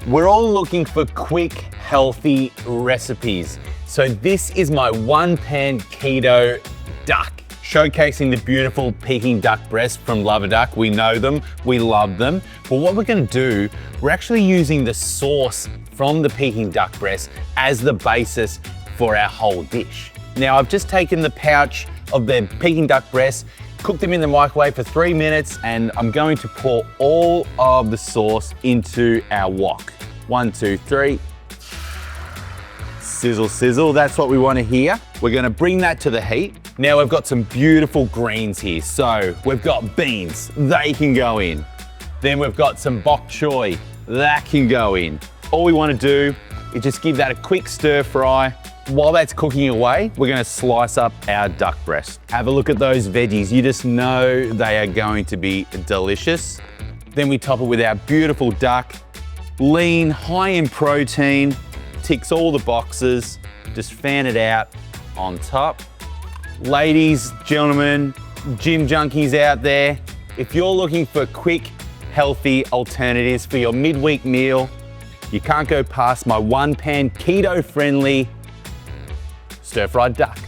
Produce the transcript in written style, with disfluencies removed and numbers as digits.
We're all looking for quick, healthy recipes. So this is my one-pan keto duck, showcasing the beautiful Peking duck breast from Luv-a-Duck. We know them, we love them. But what we're gonna do, we're actually using the sauce from the Peking duck breast as the basis for our whole dish. Now I've just taken the pouch of the Peking duck breast, cooked them in the microwave for 3 minutes, and I'm going to pour all of the sauce into our wok. 1, 2, 3. Sizzle, sizzle, that's what we want to hear. We're gonna bring that to the heat. Now we've got some beautiful greens here. So we've got beans, they can go in. Then we've got some bok choy, that can go in. All we want to do is just give that a quick stir fry. While that's cooking away, we're gonna slice up our duck breast. Have a look at those veggies. You just know they are going to be delicious. Then we top it with our beautiful duck. Lean, high in protein, ticks all the boxes. Just fan it out on top. Ladies, gentlemen, gym junkies out there, if you're looking for quick, healthy alternatives for your midweek meal, you can't go past my one-pan keto-friendly stir-fried duck.